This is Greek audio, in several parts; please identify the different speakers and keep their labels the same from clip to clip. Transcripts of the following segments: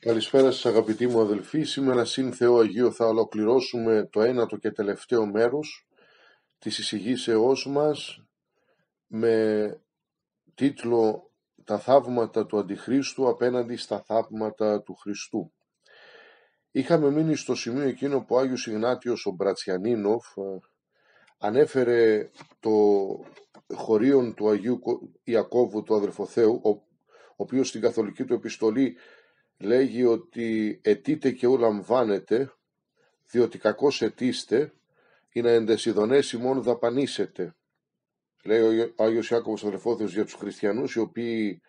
Speaker 1: Καλησπέρα σας αγαπητοί μου αδελφοί. Σήμερα συν Θεό Αγίο θα ολοκληρώσουμε το ένατο και τελευταίο μέρος της εισηγήσεώς μας με τίτλο «Τα θαύματα του Αντιχρίστου απέναντι στα θαύματα του Χριστού». Είχαμε μείνει στο σημείο εκείνο που ο Άγιος Ιγνάτιος ο Μπρατσιανίνοφ ανέφερε το χωρίον του Αγίου Ιακώβου του Αδελφοθέου, ο οποίος στην καθολική του επιστολή λέγει ότι αιτείτε και ου λαμβάνετε, διότι κακώς αιτήστε, ή να εντεσιδονές ημών δαπανίσετε. Λέει ο Άγιος Ιάκωβος Αδελφόθεος για τους χριστιανούς οι οποίοι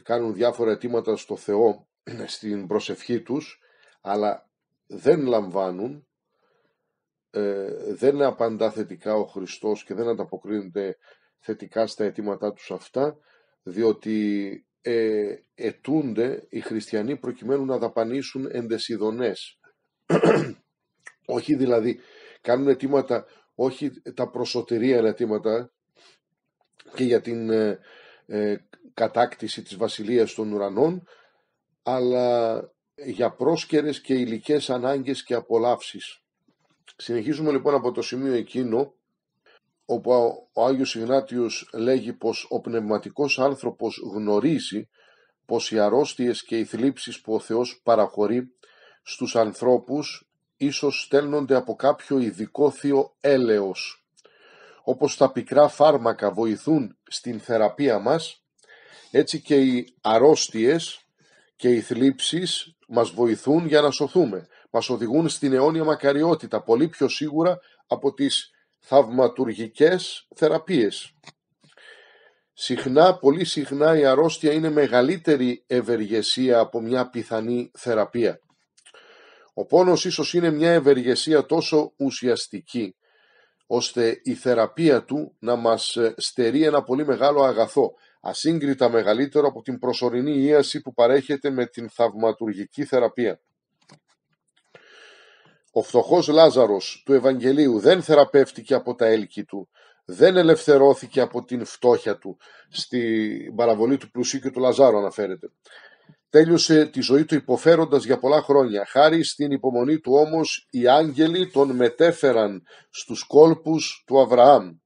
Speaker 1: κάνουν διάφορα αιτήματα στο Θεό στην προσευχή τους, αλλά δεν λαμβάνουν, δεν απαντά θετικά ο Χριστός και δεν ανταποκρίνεται θετικά στα αιτήματά τους αυτά, διότι αιτούνται οι χριστιανοί προκειμένου να δαπανίσουν εντεσιδονές. Όχι δηλαδή, κάνουν αιτήματα, όχι τα προσωτηρία αιτήματα και για την κατάκτηση της βασιλείας των ουρανών, αλλά για πρόσκαιρες και υλικές ανάγκες και απολαύσεις. Συνεχίζουμε λοιπόν από το σημείο εκείνο όπου ο Άγιος Ιγνάτιος λέγει πως ο πνευματικός άνθρωπος γνωρίζει πως οι αρρώστιες και οι θλίψεις που ο Θεός παραχωρεί στους ανθρώπους ίσως στέλνονται από κάποιο ειδικό θείο έλεος. Όπως τα πικρά φάρμακα βοηθούν στην θεραπεία μας, έτσι και οι αρρώστιες και οι θλίψεις μας βοηθούν για να σωθούμε. Μας οδηγούν στην αιώνια μακαριότητα, πολύ πιο σίγουρα από τις θαυματουργικές θεραπείες. Πολύ συχνά η αρρώστια είναι μεγαλύτερη ευεργεσία από μια πιθανή θεραπεία. Ο πόνος ίσως είναι μια ευεργεσία τόσο ουσιαστική, ώστε η θεραπεία του να μας στερεί ένα πολύ μεγάλο αγαθό, ασύγκριτα μεγαλύτερο από την προσωρινή ίαση που παρέχεται με την θαυματουργική θεραπεία. Ο φτωχός Λάζαρος του Ευαγγελίου δεν θεραπεύτηκε από τα έλκη του, δεν ελευθερώθηκε από την φτώχεια του. Στην παραβολή του πλουσίου και του Λαζάρου αναφέρεται. Τέλειωσε τη ζωή του υποφέροντας για πολλά χρόνια. Χάρη στην υπομονή του όμως οι άγγελοι τον μετέφεραν στους κόλπους του Αβραάμ.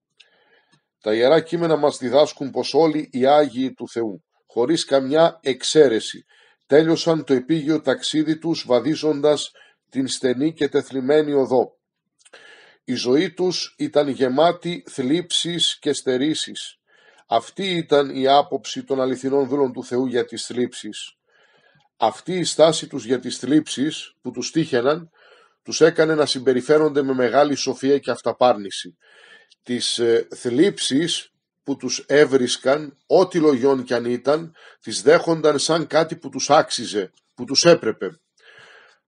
Speaker 1: Τα Ιερά Κείμενα μας διδάσκουν πως όλοι οι Άγιοι του Θεού, χωρίς καμιά εξαίρεση, τέλειωσαν το επίγειο ταξίδι τους βαδίζοντας την στενή και τεθλιμμένη οδό. Η ζωή τους ήταν γεμάτη θλίψεις και στερήσεις. Αυτή ήταν η άποψη των αληθινών δούλων του Θεού για τις θλίψεις. Αυτή η στάση τους για τις θλίψεις που τους τύχαιναν, τους έκανε να συμπεριφέρονται με μεγάλη σοφία και αυταπάρνηση. Τις θλίψεις που τους έβρισκαν, ό,τι λογιών κι αν ήταν, τις δέχονταν σαν κάτι που τους άξιζε, που τους έπρεπε.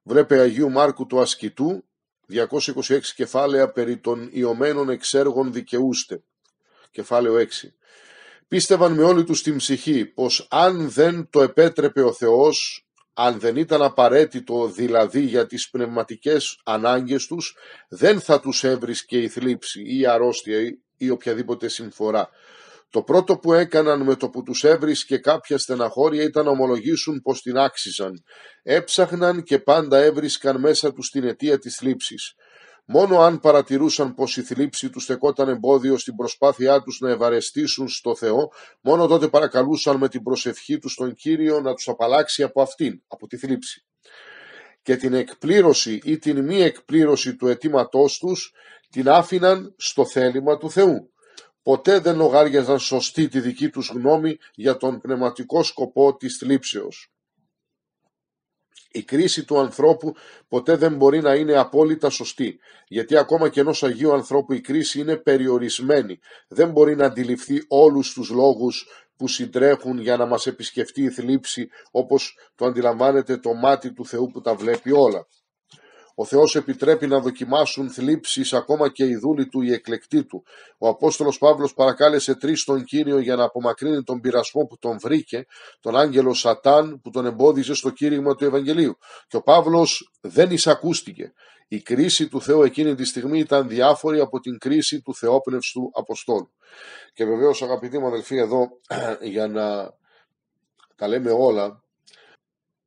Speaker 1: Βλέπε Αγίου Μάρκου του Ασκητού, 226 κεφάλαια περί των ιωμένων εξέργων δικαιούστε. Κεφάλαιο 6. Πίστευαν με όλη τους την ψυχή πως αν δεν το επέτρεπε ο Θεός, αν δεν ήταν απαραίτητο δηλαδή για τις πνευματικές ανάγκες τους, δεν θα τους έβρισκε η θλίψη ή η αρρώστια ή οποιαδήποτε συμφορά. Το πρώτο που έκαναν με το που τους έβρισκε κάποια στεναχώρια ήταν να ομολογήσουν πως την άξιζαν. Έψαχναν και πάντα έβρισκαν μέσα τους την αιτία της θλίψης. Μόνο αν παρατηρούσαν πως η θλίψη τους στεκόταν εμπόδιο στην προσπάθειά τους να ευαρεστήσουν στο Θεό, μόνο τότε παρακαλούσαν με την προσευχή τους τον Κύριο να τους απαλλάξει από αυτήν, από τη θλίψη. Και την εκπλήρωση ή την μη εκπλήρωση του αιτήματός τους την άφηναν στο θέλημα του Θεού. Ποτέ δεν λογάριαζαν σωστή τη δική τους γνώμη για τον πνευματικό σκοπό της θλίψεως. Η κρίση του ανθρώπου ποτέ δεν μπορεί να είναι απόλυτα σωστή, γιατί ακόμα και ενός Αγίου ανθρώπου η κρίση είναι περιορισμένη. Δεν μπορεί να αντιληφθεί όλους τους λόγους που συντρέχουν για να μας επισκεφτεί η θλίψη, όπως το αντιλαμβάνεται το μάτι του Θεού που τα βλέπει όλα. Ο Θεός επιτρέπει να δοκιμάσουν θλίψεις ακόμα και οι δούλοι του, οι εκλεκτοί του. Ο Απόστολος Παύλος παρακάλεσε 3 τον Κύριο για να απομακρύνει τον πειρασμό που τον βρήκε, τον άγγελο Σατάν που τον εμπόδιζε στο κήρυγμα του Ευαγγελίου. Και ο Παύλος δεν εισακούστηκε. Η κρίση του Θεού εκείνη τη στιγμή ήταν διάφορη από την κρίση του θεόπνευστου Αποστόλου. Και βεβαίως αγαπητοί μου αδελφοί, εδώ για να τα λέμε όλα,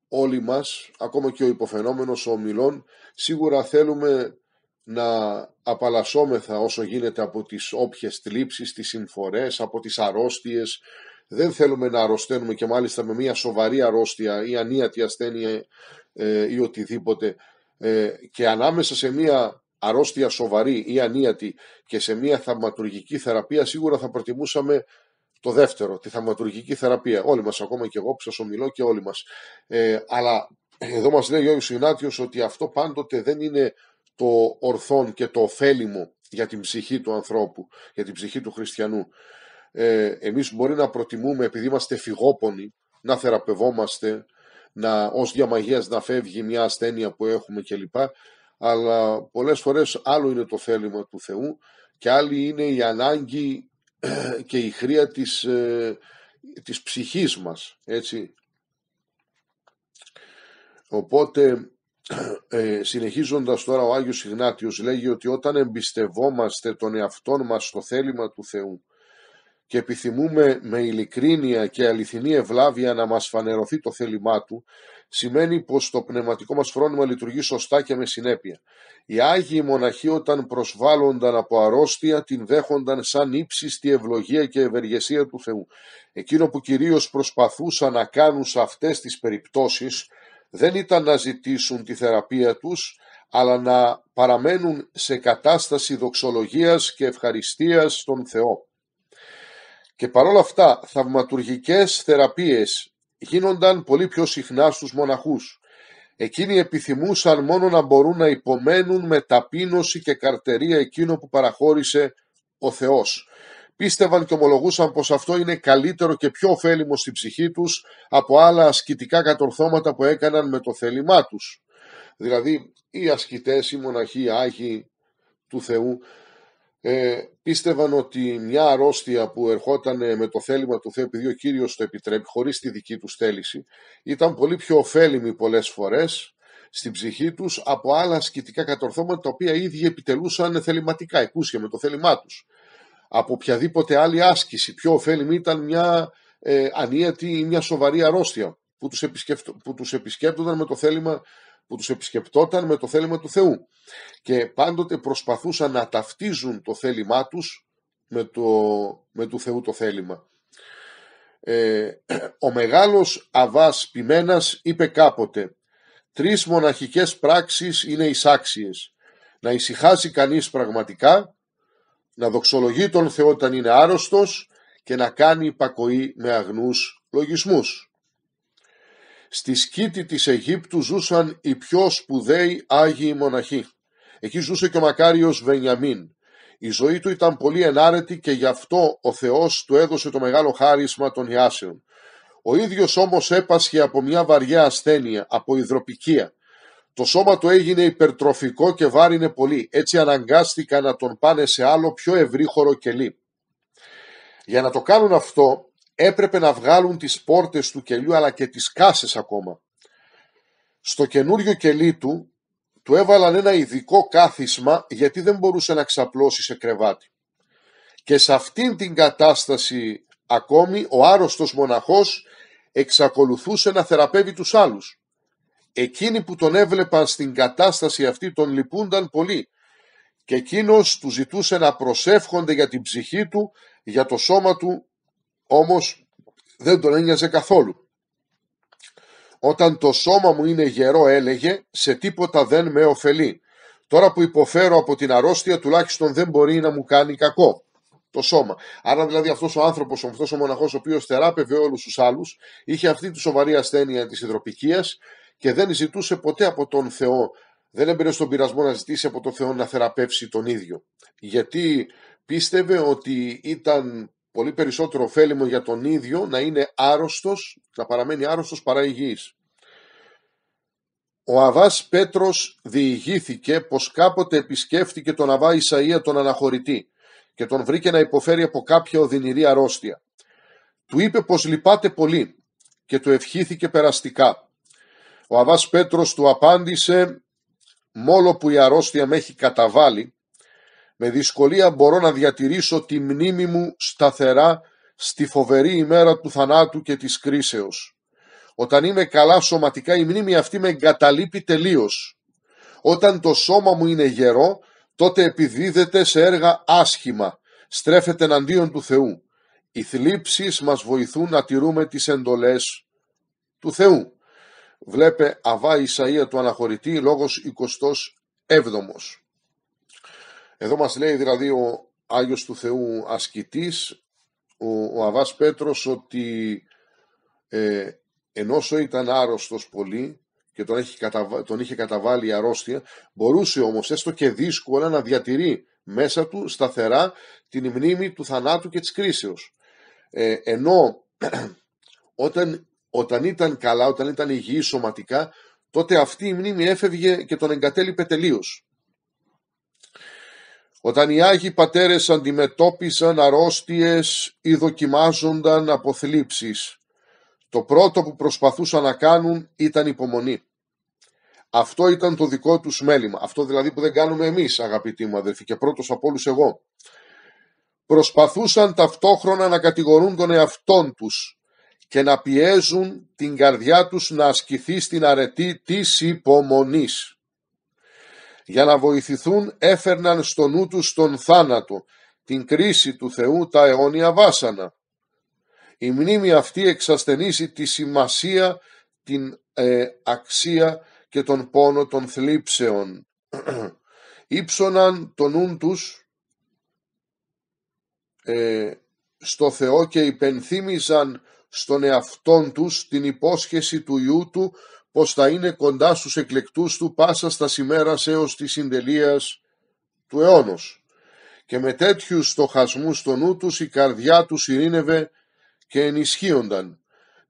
Speaker 1: όλοι μας, ακόμα και ο υποφαινόμενος, ο ομιλών, σίγουρα θέλουμε να απαλλασσόμεθα όσο γίνεται από τις όποιες θλίψεις, τις συμφορές, από τις αρρώστιες. Δεν θέλουμε να αρρωσταίνουμε, και μάλιστα με μια σοβαρή αρρώστια ή ανίατη ασθένεια ή οτιδήποτε, και ανάμεσα σε μια αρρώστια σοβαρή ή ανίατη και σε μια θαυματουργική θεραπεία, σίγουρα θα προτιμούσαμε το δεύτερο, τη θαυματουργική θεραπεία. Όλοι μας, ακόμα και εγώ που σας ομιλώ, και όλοι μας. Αλλά εδώ μας λέει ο Άγιος Ιγνάτιος ότι αυτό πάντοτε δεν είναι το ορθόν και το ωφέλιμο για την ψυχή του ανθρώπου, για την ψυχή του χριστιανού. Εμείς μπορεί να προτιμούμε, επειδή είμαστε φυγόπονοι, να θεραπευόμαστε, ως διαμαγείας να φεύγει μια ασθένεια που έχουμε κλπ. Αλλά πολλές φορές άλλο είναι το θέλημα του Θεού και άλλη είναι η ανάγκη και η χρειά της ψυχής μας, έτσι. Οπότε συνεχίζοντας τώρα, ο Άγιος Ιγνάτιος λέγει ότι όταν εμπιστευόμαστε τον εαυτόν μας στο θέλημα του Θεού και επιθυμούμε με ειλικρίνεια και αληθινή ευλάβεια να μας φανερωθεί το θέλημά του, σημαίνει πως το πνευματικό μας φρόνημα λειτουργεί σωστά και με συνέπεια. Οι Άγιοι μοναχοί, όταν προσβάλλονταν από αρρώστια, την δέχονταν σαν ύψιστη ευλογία και ευεργεσία του Θεού. Εκείνο που κυρίως προσπαθούσαν να κάνουν σε αυτές τις περιπτώσεις δεν ήταν να ζητήσουν τη θεραπεία τους, αλλά να παραμένουν σε κατάσταση δοξολογίας και ευχαριστίας στον Θεό. Και παρόλα αυτά, θαυματουργικές θεραπείες γίνονταν πολύ πιο συχνά στους μοναχούς. Εκείνοι επιθυμούσαν μόνο να μπορούν να υπομένουν με ταπείνωση και καρτερία εκείνο που παραχώρησε ο Θεός. Πίστευαν και ομολογούσαν πως αυτό είναι καλύτερο και πιο ωφέλιμο στην ψυχή τους από άλλα ασκητικά κατορθώματα που έκαναν με το θέλημά τους. Δηλαδή, οι ασκητές, οι μοναχοί, οι Άγιοι του Θεού, πίστευαν ότι μια αρρώστια που ερχόταν με το θέλημα του Θεού, επειδή ο Κύριος το επιτρέπει, χωρίς τη δική τους θέληση, ήταν πολύ πιο ωφέλιμη πολλές φορές στην ψυχή τους από άλλα ασκητικά κατορθώματα, τα οποία οι ίδιοι επιτελούσαν θεληματικά, εκούσια με το θέλημά τους. Από οποιαδήποτε άλλη άσκηση πιο ωφέλιμη ήταν μια ανίατη ή μια σοβαρή αρρώστια που τους επισκέπτονταν με το θέλημα, που τους επισκεπτόταν με το θέλημα του Θεού, και πάντοτε προσπαθούσαν να ταυτίζουν το θέλημά τους με του Θεού το θέλημα. Ο μεγάλος Αββάς Ποιμένας είπε κάποτε: 3 μοναχικές πράξεις είναι εισάξιες: να ησυχάζει κανείς πραγματικά, να δοξολογεί τον Θεό όταν είναι άρρωστος και να κάνει υπακοή με αγνούς λογισμούς. Στη σκήτη της Αιγύπτου ζούσαν οι πιο σπουδαίοι Άγιοι μοναχοί. Εκεί ζούσε και ο μακάριος Βενιαμίν. Η ζωή του ήταν πολύ ενάρετη και γι' αυτό ο Θεός του έδωσε το μεγάλο χάρισμα των ιάσεων. Ο ίδιος όμως έπασχε από μια βαριά ασθένεια, από υδροπικία. Το σώμα του έγινε υπερτροφικό και βάρινε πολύ. Έτσι αναγκάστηκαν να τον πάνε σε άλλο πιο ευρύχωρο κελί. Για να το κάνουν αυτό έπρεπε να βγάλουν τις πόρτες του κελιού, αλλά και τις κάσες ακόμα. Στο καινούριο κελί του έβαλαν ένα ειδικό κάθισμα, γιατί δεν μπορούσε να ξαπλώσει σε κρεβάτι. Και σε αυτήν την κατάσταση ακόμη ο άρρωστος μοναχός εξακολουθούσε να θεραπεύει τους άλλους. Εκείνοι που τον έβλεπαν στην κατάσταση αυτή τον λυπούνταν πολύ, και εκείνος του ζητούσε να προσεύχονται για την ψυχή του, για το σώμα του όμως δεν τον ένοιαζε καθόλου. Όταν το σώμα μου είναι γερό, έλεγε, σε τίποτα δεν με ωφελεί. Τώρα που υποφέρω από την αρρώστια, τουλάχιστον δεν μπορεί να μου κάνει κακό το σώμα. Άρα δηλαδή αυτός ο άνθρωπος, αυτός ο μοναχός, ο οποίος θεράπευε όλους τους άλλους, είχε αυτή τη σοβαρή ασθένεια της υδροπικίας και δεν ζητούσε ποτέ από τον Θεό, δεν έμπαινε στον πειρασμό να ζητήσει από τον Θεό να θεραπεύσει τον ίδιο. Γιατί πίστευε ότι ήταν πολύ περισσότερο ωφέλιμο για τον ίδιο να είναι άρρωστος, να παραμένει άρρωστος παρά υγιής. Ο Αββάς Πέτρος διηγήθηκε πως κάποτε επισκέφτηκε τον Αββά Ισαΐα τον Αναχωρητή και τον βρήκε να υποφέρει από κάποια οδυνηρή αρρώστια. Του είπε πως λυπάται πολύ και του ευχήθηκε περαστικά. Ο Αββάς Πέτρος του απάντησε: «Μόλο που η αρρώστια με έχει καταβάλει, με δυσκολία μπορώ να διατηρήσω τη μνήμη μου σταθερά στη φοβερή ημέρα του θανάτου και της κρίσεως. Όταν είμαι καλά σωματικά, η μνήμη αυτή με εγκαταλείπει τελείως. Όταν το σώμα μου είναι γερό, τότε επιδίδεται σε έργα άσχημα, στρέφεται εναντίον του Θεού. Οι θλίψεις μας βοηθούν να τηρούμε τις εντολές του Θεού. Βλέπε Αβά Ισαΐα του Αναχωρητή, λόγος 27ος. Εδώ μας λέει δηλαδή ο Άγιος του Θεού ασκητής, ο Αβάς Πέτρος, ότι ενώσο ήταν άρρωστος πολύ και τον είχε καταβάλει η αρρώστια, μπορούσε όμως έστω και δύσκολα να διατηρεί μέσα του σταθερά την μνήμη του θανάτου και της κρίσεως. Ενώ όταν ήταν καλά, όταν ήταν υγιής σωματικά, τότε αυτή η μνήμη έφευγε και τον εγκατέλειπε τελείως. Όταν οι Άγιοι Πατέρες αντιμετώπισαν αρρώστιες ή δοκιμάζονταν από θλίψεις, το πρώτο που προσπαθούσαν να κάνουν ήταν υπομονή. Αυτό ήταν το δικό τους μέλημα. Αυτό δηλαδή που δεν κάνουμε εμείς, αγαπητοί μου αδελφοί, και πρώτος από όλους εγώ. Προσπαθούσαν ταυτόχρονα να κατηγορούν τον εαυτόν τους και να πιέζουν την καρδιά τους να ασκηθεί στην αρετή της υπομονής. Για να βοηθηθούν έφερναν στο νου τους τον θάνατο, την κρίση του Θεού, τα αιώνια βάσανα. Η μνήμη αυτή εξασθενίζει τη σημασία, την αξία και τον πόνο των θλίψεων. Ήψωναν το νου τους στο Θεό και υπενθύμιζαν στον εαυτόν τους την υπόσχεση του Υιού του πως θα είναι κοντά στους εκλεκτούς του πάσα στα ημέρας έως της συντελείας του αιώνος. Και με τέτοιους στοχασμούς στο νου τους η καρδιά τους ειρήνευε και ενισχύονταν.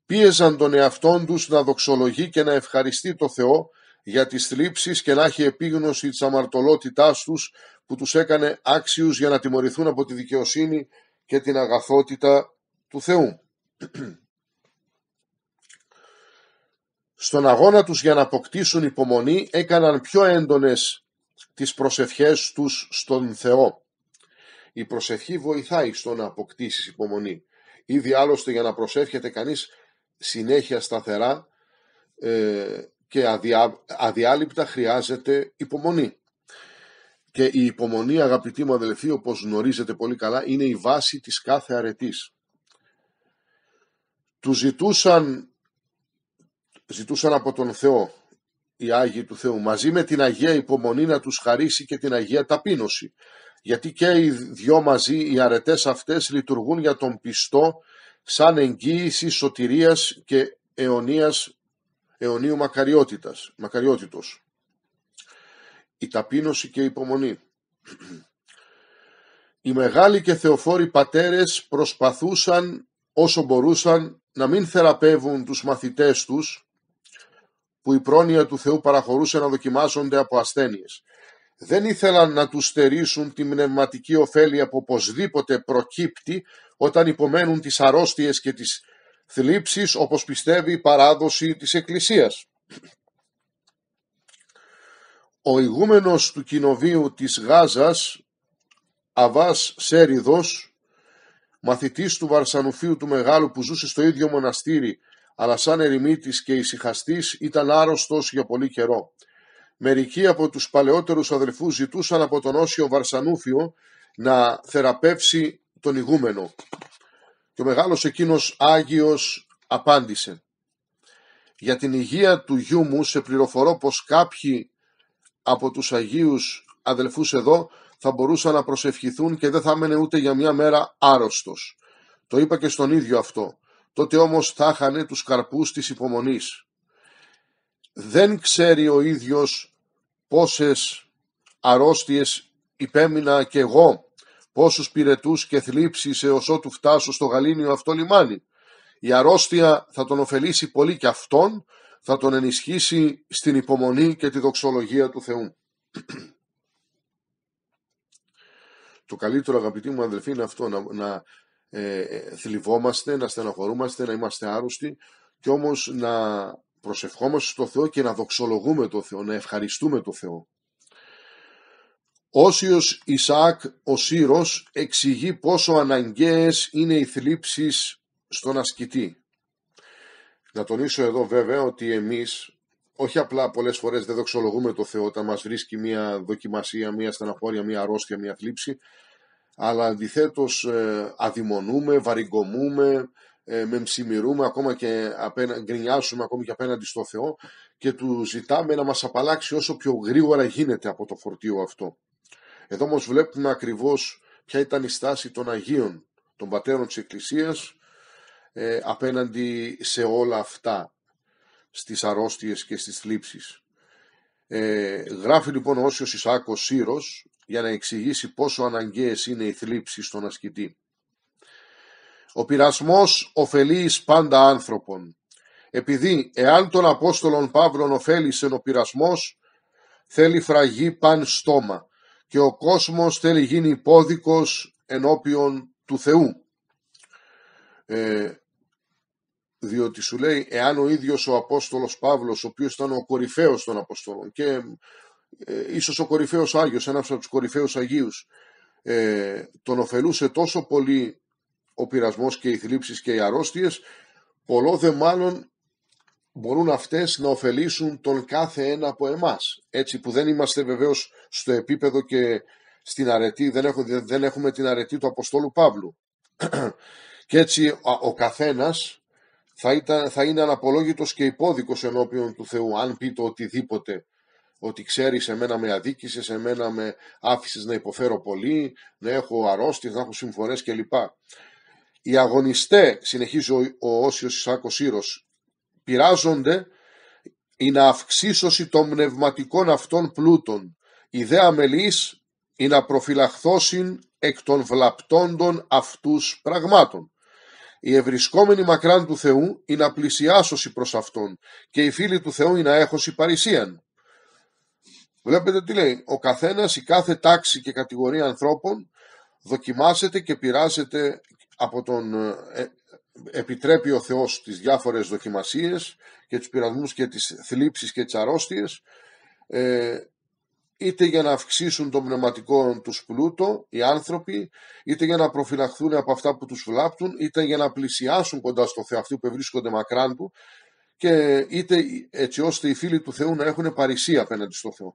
Speaker 1: Πίεζαν τον εαυτόν τους να δοξολογεί και να ευχαριστεί το Θεό για τις θλίψεις και να έχει επίγνωση της αμαρτωλότητάς τους που τους έκανε άξιους για να τιμωρηθούν από τη δικαιοσύνη και την αγαθότητα του Θεού. Στον αγώνα τους για να αποκτήσουν υπομονή έκαναν πιο έντονες τις προσευχές τους στον Θεό. Η προσευχή βοηθάει στο να αποκτήσεις υπομονή. Ήδη άλλωστε για να προσεύχεται κανείς συνέχεια σταθερά και αδιάλειπτα χρειάζεται υπομονή. Και η υπομονή, αγαπητοί μου αδελφοί, όπως γνωρίζετε πολύ καλά, είναι η βάση της κάθε αρετής. Του ζητούσαν από τον Θεό, οι Άγιοι του Θεού, μαζί με την Αγία υπομονή να τους χαρίσει και την Αγία ταπείνωση. Γιατί και οι δυο μαζί οι αρετές αυτές λειτουργούν για τον πιστό σαν εγγύηση σωτηρίας και αιωνίου μακαριότητος. Η ταπείνωση και η υπομονή. Οι μεγάλοι και θεοφόροι πατέρες προσπαθούσαν όσο μπορούσαν να μην θεραπεύουν τους μαθητές τους που η πρόνοια του Θεού παραχωρούσε να δοκιμάζονται από ασθένειες. Δεν ήθελαν να τους στερήσουν τη πνευματική ωφέλεια που οπωσδήποτε προκύπτει όταν υπομένουν τις αρρώστιες και τις θλίψεις, όπως πιστεύει η παράδοση της Εκκλησίας. Ο ηγούμενος του κοινοβίου της Γάζας, Αβάς Σέριδος, μαθητής του Βαρσανουφίου του Μεγάλου που ζούσε στο ίδιο μοναστήρι, αλλά σαν ερημίτης και ησυχαστής, ήταν άρρωστος για πολύ καιρό. Μερικοί από τους παλαιότερους αδελφούς ζητούσαν από τον Όσιο Βαρσανούφιο να θεραπεύσει τον ηγούμενο. Και ο μεγάλος εκείνος Άγιος απάντησε: «Για την υγεία του γιού μου σε πληροφορώ πως κάποιοι από τους Αγίους αδελφούς εδώ θα μπορούσαν να προσευχηθούν και δεν θα έμενε ούτε για μια μέρα άρρωστος». Το είπα και στον ίδιο αυτό. Τότε όμως θα είχανε τους καρπούς της υπομονής. Δεν ξέρει ο ίδιος πόσες αρρώστιες υπέμεινα κι εγώ, πόσους πυρετούς και θλίψεις έως ότου φτάσω στο γαλήνιο αυτό λιμάνι. Η αρρώστια θα τον ωφελήσει πολύ και αυτόν, θα τον ενισχύσει στην υπομονή και τη δοξολογία του Θεού. Το καλύτερο, αγαπητοί μου αδελφοί, είναι αυτό, να θλιβόμαστε, να στεναχωρούμαστε, να είμαστε άρρωστοι και όμως να προσευχόμαστε στο Θεό και να δοξολογούμε το Θεό, να ευχαριστούμε το Θεό. Όσιος Ισαάκ ο Σύρος εξηγεί πόσο αναγκαίες είναι οι θλίψεις στον ασκητή. Να τονίσω εδώ βέβαια ότι εμείς όχι απλά πολλές φορές δεν δοξολογούμε το Θεό όταν μας βρίσκει μια δοκιμασία, μια στεναχώρια, μια αρρώστια, μια θλίψη, αλλά αντιθέτως αδειμονούμε, βαριγκομούμε, μεμψημυρούμε, ακόμα και γκρινιάσουμε ακόμη και απέναντι στο Θεό και του ζητάμε να μας απαλλάξει όσο πιο γρήγορα γίνεται από το φορτίο αυτό. Εδώ όμως βλέπουμε ακριβώς ποια ήταν η στάση των Αγίων, των πατέρων της Εκκλησίας, απέναντι σε όλα αυτά, στις αρρώστιες και στις θλίψεις. Γράφει λοιπόν ο Όσιος Ισάκος Σύρος για να εξηγήσει πόσο αναγκαίες είναι οι θλίψεις στον ασκητή. Ο πειρασμός ωφελεί εις πάντα άνθρωπον, επειδή εάν τον Απόστολον Παύλον ωφέλησεν ο πειρασμός, θέλει φραγή παν στόμα και ο κόσμος θέλει γίνει υπόδικος ενώπιον του Θεού. Διότι σου λέει, εάν ο ίδιος ο Απόστολος Παύλος, ο οποίος ήταν ο κορυφαίος των Αποστόλων και ίσως ο κορυφαίος Άγιος, ένας από τους κορυφαίους Αγίους, τον ωφελούσε τόσο πολύ ο πειρασμός και οι θλίψεις και οι αρρώστιες, πολλό δε μάλλον μπορούν αυτές να ωφελήσουν τον κάθε ένα από εμάς. Έτσι που δεν είμαστε βεβαίως στο επίπεδο και στην αρετή, δεν έχουμε την αρετή του Αποστόλου Παύλου. Και έτσι ο καθένας θα είναι αναπολόγητος και υπόδικος ενώπιον του Θεού. Αν πει το οτιδήποτε, ότι ξέρεις εμένα με αδίκησες, εμένα με άφησες να υποφέρω πολύ, να έχω αρρώστιες, να έχω συμφορές κλπ. Οι αγωνιστές, συνεχίζει ο Όσιος Ισάκος Σύρος, πειράζονται ή να αυξήσωση των πνευματικών αυτών πλούτων. Η δε αμελής ή να προφυλαχθώσιν εκ των βλαπτόντων αυτούς πραγμάτων. Οι ευρισκόμενοι μακράν του Θεού ή να πλησιάσωση προς Αυτόν και οι φίλοι του Θεού ή να έχωση παρησίαν. Βλέπετε τι λέει, ο καθένας, η κάθε τάξη και κατηγορία ανθρώπων δοκιμάζεται και πειράζεται από τον επιτρέπει ο Θεός τις διάφορες δοκιμασίες και τους πειρασμούς και τις θλίψεις και τις αρρώστιες, είτε για να αυξήσουν τον πνευματικό τους πλούτο οι άνθρωποι, είτε για να προφυλαχθούν από αυτά που τους βλάπτουν, είτε για να πλησιάσουν κοντά στο Θεό αυτοί που βρίσκονται μακράν του, και είτε έτσι ώστε οι φίλοι του Θεού να έχουν παρησία απέναντι στο Θεό.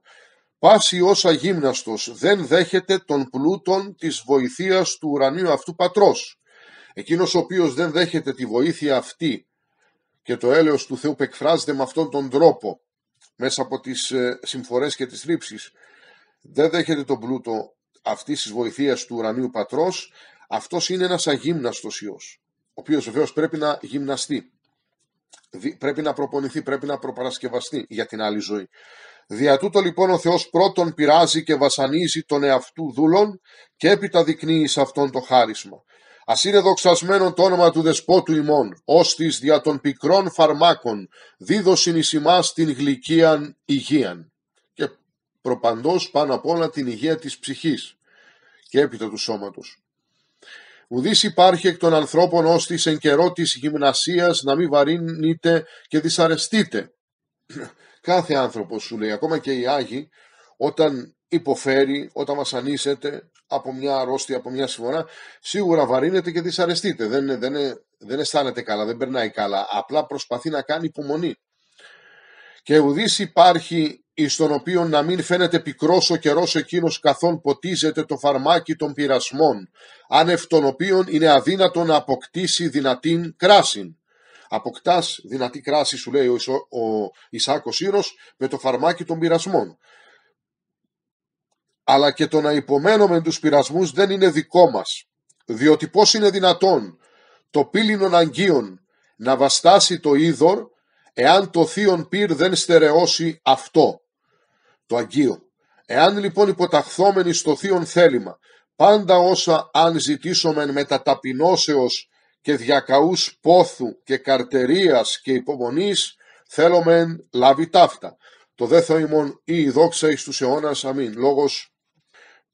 Speaker 1: Πάση όσα γύμναστος δεν δέχεται τον πλούτον της βοηθείας του ουρανίου αυτού πατρός. Εκείνος ο οποίος δεν δέχεται τη βοήθεια αυτή και το έλεος του Θεού που εκφράζεται με αυτόν τον τρόπο μέσα από τις συμφορές και τις θλίψεις, δεν δέχεται τον πλούτο αυτής της βοηθείας του ουρανίου πατρός, αυτός είναι ένας αγύμναστος ιός, ο οποίος βεβαίως πρέπει να γυμναστεί, πρέπει να προπονηθεί, πρέπει να προπαρασκευαστεί για την άλλη ζωή. Δια τούτο λοιπόν ο Θεός πρώτον πειράζει και βασανίζει τον εαυτού δούλον και έπειτα δεικνύει σε αυτόν το χάρισμα. Ας είναι δοξασμένο το όνομα του Δεσπότου ημών, ώστις δια των πικρών φαρμάκων δίδωσιν εις ημάς την γλυκίαν υγείαν. Και προπαντός πάνω απ' όλα την υγεία της ψυχής και έπειτα του σώματος. Ουδής υπάρχει εκ των ανθρώπων ώστις εν καιρό της γυμνασίας να μην βαρύνετε και δυσαρεστείτε. Κάθε άνθρωπος, σου λέει, ακόμα και οι Άγιοι, όταν υποφέρει, όταν βασανίζεται από μια αρρώστια, από μια συμφορά, σίγουρα βαρύνεται και δυσαρεστείται. Δεν αισθάνεται καλά, δεν περνάει καλά. Απλά προσπαθεί να κάνει υπομονή. Και ουδής υπάρχει εις τον οποίον να μην φαίνεται πικρός ο καιρός εκείνος καθόν ποτίζεται το φαρμάκι των πειρασμών, άνευ των οποίων είναι αδύνατο να αποκτήσει δυνατήν κράσιν. Αποκτάς δυνατή κράση, σου λέει ο Ισάκος Σύρος, με το φαρμάκι των πειρασμών. Αλλά και το να υπομένουμε τους πειρασμούς δεν είναι δικό μας, διότι πώς είναι δυνατόν το πύληνον αγγείον να βαστάσει το είδωρ, εάν το θείον πυρ δεν στερεώσει αυτό, το αγγείο. Εάν λοιπόν υποταχθόμενοι στο θείον θέλημα, πάντα όσα αν ζητήσομεν με τα ταπεινώσεως και διακαούς πόθου και καρτερίας και υπομονής, θέλομεν λάβει ταύτα. Το δε Θεό ημών ή η δόξα εις τους αιώνας. Αμήν. Λόγος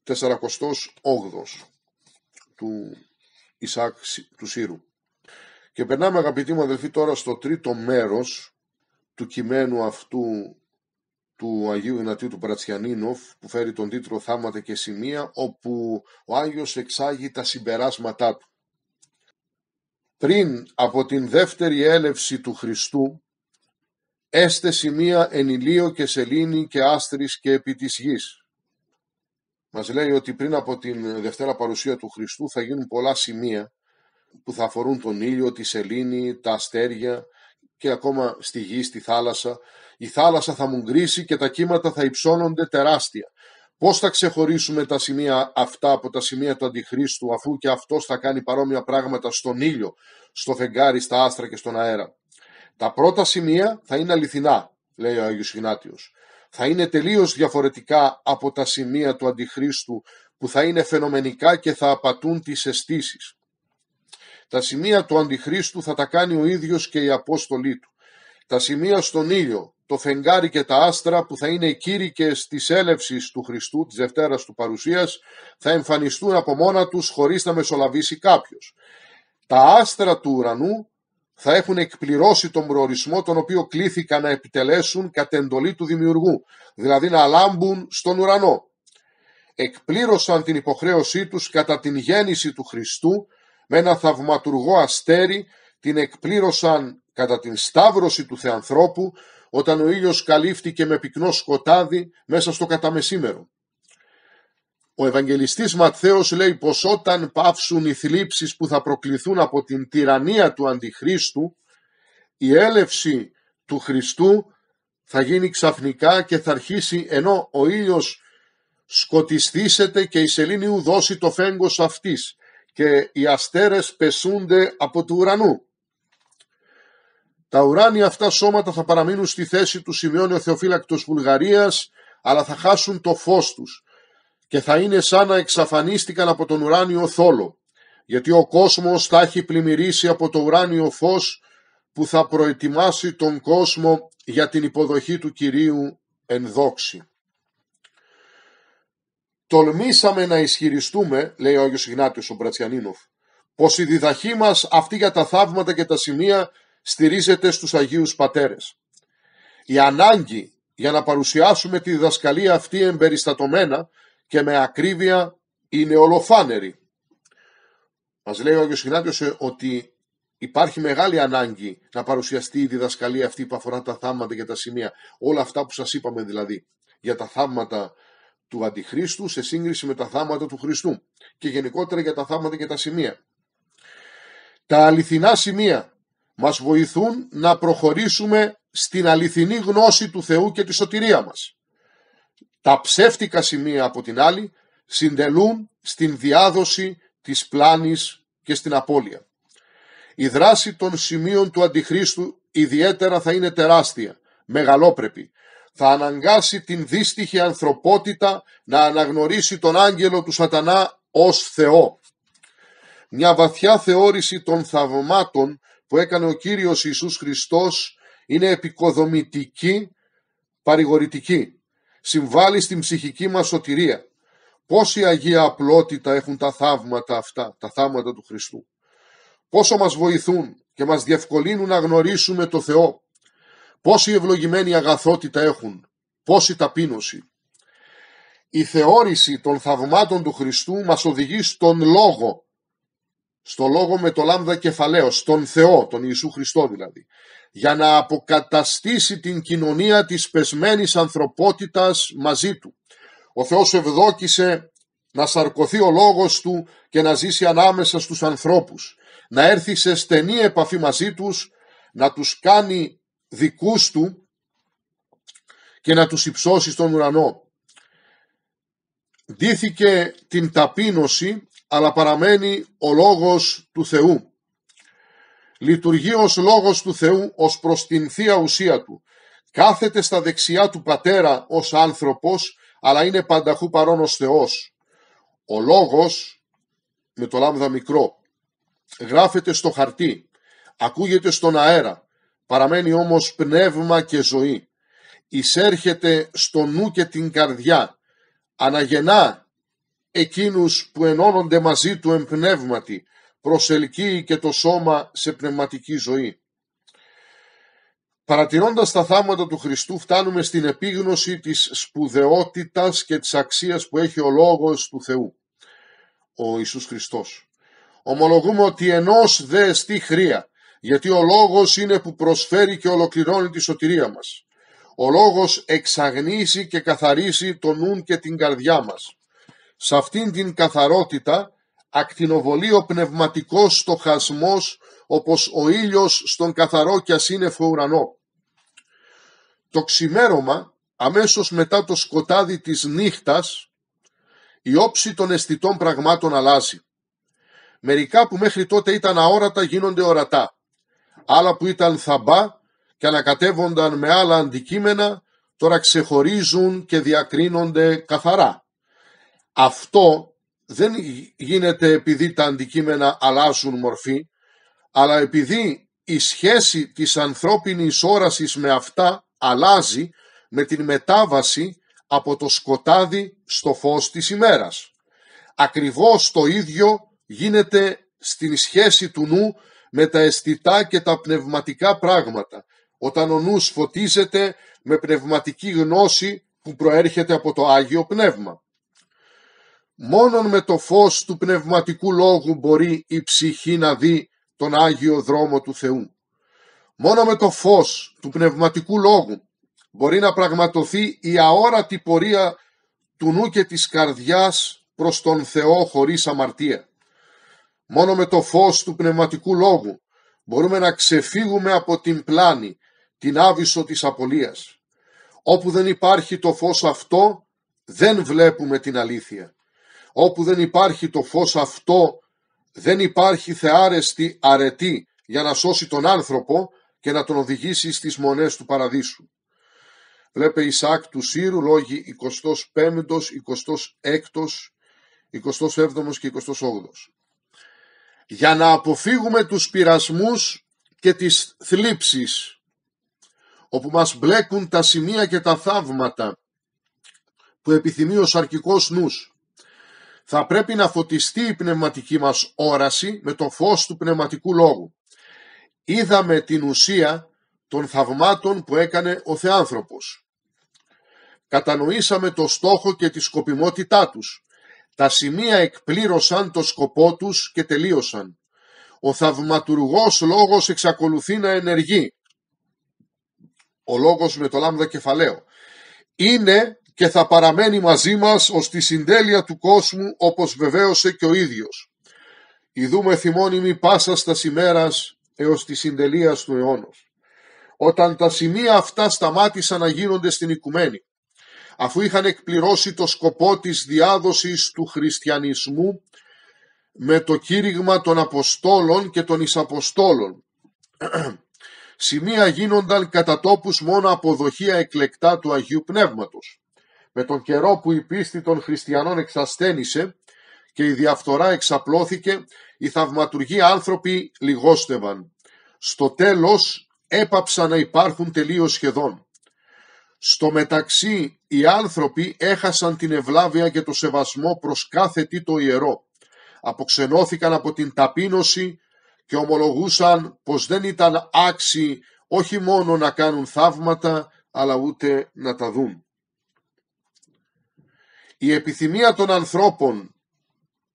Speaker 1: 48 του Ισάκ του Σύρου. Και περνάμε, αγαπητοί μου αδελφοί, τώρα στο τρίτο μέρος του κειμένου αυτού του Αγίου Ιγνατίου του Παρατσιανίνοφ, που φέρει τον τίτλο «Θαύματα και σημεία», όπου ο Άγιος εξάγει τα συμπεράσματά του. πριν από την δεύτερη έλευση του Χριστού, έστε σημεία εν ηλίο και σελήνη και άστρης και επί της γης. Μας λέει ότι πριν από την δευτέρα παρουσία του Χριστού θα γίνουν πολλά σημεία που θα αφορούν τον ήλιο, τη σελήνη, τα αστέρια και ακόμα στη γη, στη θάλασσα. Η θάλασσα θα μουγκρίσει και τα κύματα θα υψώνονται τεράστια. Πώς θα ξεχωρίσουμε τα σημεία αυτά από τα σημεία του Αντιχρίστου, αφού και αυτός θα κάνει παρόμοια πράγματα στον ήλιο, στο φεγγάρι, στα άστρα και στον αέρα? Τα πρώτα σημεία θα είναι αληθινά, λέει ο Άγιος Ιγνάτιος. Θα είναι τελείως διαφορετικά από τα σημεία του Αντιχρίστου, που θα είναι φαινομενικά και θα απατούν τις αισθήσεις. Τα σημεία του Αντιχρίστου θα τα κάνει ο ίδιος και οι Απόστολοι του. Τα σημεία στον ήλιο, το φεγγάρι και τα άστρα, που θα είναι οι κήρυκες της έλευσης του Χριστού, της Δευτέρας του Παρουσίας, θα εμφανιστούν από μόνα τους χωρίς να μεσολαβήσει κάποιος. Τα άστρα του ουρανού θα έχουν εκπληρώσει τον προορισμό τον οποίο κλήθηκαν να επιτελέσουν κατ' εντολή του Δημιουργού, δηλαδή να λάμπουν στον ουρανό. Εκπλήρωσαν την υποχρέωσή τους κατά την γέννηση του Χριστού με ένα θαυματουργό αστέρι, την εκπλήρωσαν κατά την σταύρωση του Θεανθρώπου, όταν ο ήλιος καλύφθηκε με πυκνό σκοτάδι μέσα στο καταμεσήμερο. Ο Ευαγγελιστής Ματθαίος λέει πως όταν πάυσουν οι θλίψεις που θα προκληθούν από την τυραννία του Αντιχρίστου, η έλευση του Χριστού θα γίνει ξαφνικά και θα αρχίσει, ενώ ο ήλιος σκοτιστήσεται και η σελήνη ου δώσει το φέγγος αυτής και οι αστέρες πεσούνται από του ουρανού. Τα ουράνια αυτά σώματα θα παραμείνουν στη θέση του, σημειώνει ο Θεοφύλακτος Βουλγαρίας, αλλά θα χάσουν το φως τους και θα είναι σαν να εξαφανίστηκαν από τον ουράνιο θόλο, γιατί ο κόσμος θα έχει πλημμυρίσει από το ουράνιο φως που θα προετοιμάσει τον κόσμο για την υποδοχή του Κυρίου εν δόξη. Τολμήσαμε να ισχυριστούμε, λέει ο Άγιος Ιγνάτιος ο Μπρατσιανίνοφ, πως η διδαχή μας αυτή για τα θαύματα και τα σημεία στηρίζεται στους Αγίους Πατέρες. Η ανάγκη για να παρουσιάσουμε τη διδασκαλία αυτή εμπεριστατωμένα και με ακρίβεια είναι ολοφάνερη. Μας λέει ο Άγιος Ιγνάτιος ότι υπάρχει μεγάλη ανάγκη να παρουσιαστεί η διδασκαλία αυτή που αφορά τα θαύματα και τα σημεία. Όλα αυτά που σας είπαμε δηλαδή για τα θαύματα του Αντιχρίστου σε σύγκριση με τα θαύματα του Χριστού και γενικότερα για τα θαύματα και τα σημεία. Τα αληθινά σημεία μας βοηθούν να προχωρήσουμε στην αληθινή γνώση του Θεού και τη σωτηρία μας. Τα ψεύτικα σημεία από την άλλη συντελούν στην διάδοση της πλάνης και στην απώλεια. Η δράση των σημείων του Αντιχρίστου ιδιαίτερα θα είναι τεράστια, μεγαλόπρεπη. Θα αναγκάσει την δύστιχη ανθρωπότητα να αναγνωρίσει τον άγγελο του Σατανά ως Θεό. Μια βαθιά θεώρηση των θαυμάτων που έκανε ο Κύριος Ιησούς Χριστός είναι επικοδομητική, παρηγορητική. Συμβάλλει στην ψυχική μας σωτηρία. Πόση αγία απλότητα έχουν τα θαύματα αυτά, τα θαύματα του Χριστού. Πόσο μας βοηθούν και μας διευκολύνουν να γνωρίσουμε το Θεό. Πόση ευλογημένη αγαθότητα έχουν, πόση ταπείνωση. Η θεώρηση των θαυμάτων του Χριστού μας οδηγεί στον Λόγο, στο Λόγο με το λάμδα κεφαλαίο, στον Θεό, τον Ιησού Χριστό δηλαδή, για να αποκαταστήσει την κοινωνία της πεσμένης ανθρωπότητας μαζί Του. Ο Θεός ευδόκησε να σαρκωθεί ο Λόγος Του και να ζήσει ανάμεσα στους ανθρώπους, να έρθει σε στενή επαφή μαζί τους, να τους κάνει δικούς Του και να τους υψώσει στον ουρανό. Ντύθηκε την ταπείνωση, αλλά παραμένει ο Λόγος του Θεού. Λειτουργεί ως Λόγος του Θεού ως προς την θεία ουσία Του. Κάθεται στα δεξιά του Πατέρα ως άνθρωπος, αλλά είναι πανταχού παρόν ως Θεός. Ο Λόγος, με το λάμδα μικρό, γράφεται στο χαρτί, ακούγεται στον αέρα, παραμένει όμως πνεύμα και ζωή. Εισέρχεται στο νου και την καρδιά, αναγεννά εκείνους που ενώνονται μαζί Του εμπνεύματι, προσελκύει και το σώμα σε πνευματική ζωή. Παρατηρώντας τα θαύματα του Χριστού φτάνουμε στην επίγνωση της σπουδαιότητας και της αξίας που έχει ο Λόγος του Θεού, ο Ιησούς Χριστός. Ομολογούμε ότι ενός δε εστί χρία, γιατί ο λόγος είναι που προσφέρει και ολοκληρώνει τη σωτηρία μας. Ο λόγος εξαγνίζει και καθαρίζει το νουν και την καρδιά μας. Σε αυτήν την καθαρότητα ακτινοβολεί ο πνευματικός στοχασμός, όπως ο ήλιος στον καθαρό και ασύννεφο ουρανό. Το ξημέρωμα, αμέσως μετά το σκοτάδι της νύχτας, η όψη των αισθητών πραγμάτων αλλάζει. Μερικά που μέχρι τότε ήταν αόρατα γίνονται ορατά. Άλλα που ήταν θαμπά και ανακατεύονταν με άλλα αντικείμενα, τώρα ξεχωρίζουν και διακρίνονται καθαρά. Αυτό δεν γίνεται επειδή τα αντικείμενα αλλάζουν μορφή, αλλά επειδή η σχέση της ανθρώπινης όρασης με αυτά αλλάζει με την μετάβαση από το σκοτάδι στο φως της ημέρας. Ακριβώς το ίδιο γίνεται στην σχέση του νου με τα αισθητά και τα πνευματικά πράγματα, όταν ο νους φωτίζεται με πνευματική γνώση που προέρχεται από το Άγιο Πνεύμα. Μόνον με το φως του πνευματικού λόγου μπορεί η ψυχή να δει τον Άγιο δρόμο του Θεού. Μόνο με το φως του πνευματικού λόγου μπορεί να πραγματοθεί η αόρατη πορεία του νου και της καρδιάς προς τον Θεό χωρίς αμαρτία. Μόνο με το φως του πνευματικού λόγου μπορούμε να ξεφύγουμε από την πλάνη, την άβυσσο της απολίας. Όπου δεν υπάρχει το φως αυτό, δεν βλέπουμε την αλήθεια. Όπου δεν υπάρχει το φως αυτό, δεν υπάρχει θεάρεστη αρετή για να σώσει τον άνθρωπο και να τον οδηγήσει στις μονές του παραδείσου. Βλέπε Ισαάκ του Σύρου, λόγοι 25ος, 26ος, 27ος και 28ος. Για να αποφύγουμε τους πειρασμούς και τις θλίψεις, όπου μας μπλέκουν τα σημεία και τα θαύματα που επιθυμεί ο σαρκικός νους, θα πρέπει να φωτιστεί η πνευματική μας όραση με το φως του πνευματικού λόγου. Είδαμε την ουσία των θαυμάτων που έκανε ο Θεάνθρωπος. Κατανοήσαμε το στόχο και τη σκοπιμότητά τους. Τα σημεία εκπλήρωσαν το σκοπό τους και τελείωσαν. Ο θαυματουργός λόγος εξακολουθεί να ενεργεί. Ο λόγος με το λάμδα κεφαλαίο. Είναι και θα παραμένει μαζί μας ως τη συντέλεια του κόσμου, όπως βεβαίωσε και ο ίδιος. Ιδούμε θυμώνυμη πάσας τας ημέρας έως τη συντελείας του αιώνος. Όταν τα σημεία αυτά σταμάτησαν να γίνονται στην οικουμένη, αφού είχαν εκπληρώσει το σκοπό της διάδοσης του χριστιανισμού με το κήρυγμα των Αποστόλων και των Εισαποστόλων, σημεία γίνονταν κατά τόπους μόνο αποδοχεία εκλεκτά του Αγίου Πνεύματος. Με τον καιρό που η πίστη των χριστιανών εξασθένησε και η διαφθορά εξαπλώθηκε, οι θαυματουργοί άνθρωποι λιγόστευαν. Στο τέλος έπαψαν να υπάρχουν τελείως σχεδόν. Στο μεταξύ οι άνθρωποι έχασαν την ευλάβεια και το σεβασμό προς κάθε τι το ιερό. Αποξενώθηκαν από την ταπείνωση και ομολογούσαν πως δεν ήταν άξιοι όχι μόνο να κάνουν θαύματα, αλλά ούτε να τα δουν. Η επιθυμία των ανθρώπων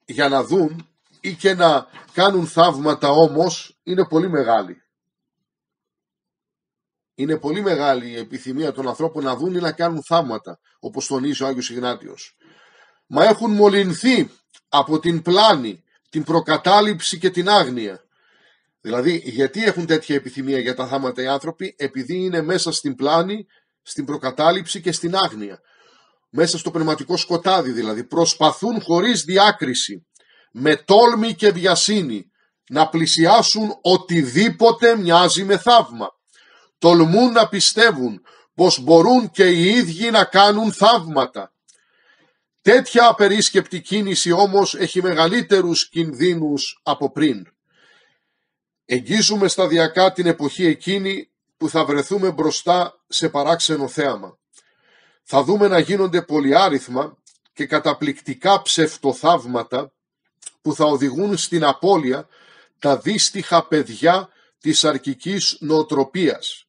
Speaker 1: για να δουν ή και να κάνουν θαύματα όμως είναι πολύ μεγάλη. Είναι πολύ μεγάλη η επιθυμία των ανθρώπων να δουν ή να κάνουν θαύματα, όπως τονίζει ο Άγιος Ιγνάτιος. Μα έχουν μολυνθεί από την πλάνη, την προκατάληψη και την άγνοια. Δηλαδή, γιατί έχουν τέτοια επιθυμία για τα θαύματα οι άνθρωποι? Επειδή είναι μέσα στην πλάνη, στην προκατάληψη και στην άγνοια. Μέσα στο πνευματικό σκοτάδι δηλαδή. Προσπαθούν χωρίς διάκριση, με τόλμη και βιασύνη, να πλησιάσουν οτιδήποτε μοιάζει με θαύμα. Τολμούν να πιστεύουν πως μπορούν και οι ίδιοι να κάνουν θαύματα. Τέτοια απερίσκεπτη κίνηση όμως έχει μεγαλύτερους κινδύνους από πριν. Εγγίζουμε σταδιακά την εποχή εκείνη που θα βρεθούμε μπροστά σε παράξενο θέαμα. Θα δούμε να γίνονται πολυάριθμα και καταπληκτικά ψευτοθαύματα που θα οδηγούν στην απώλεια τα δύστιχα παιδιά της αρκικής νοοτροπίας,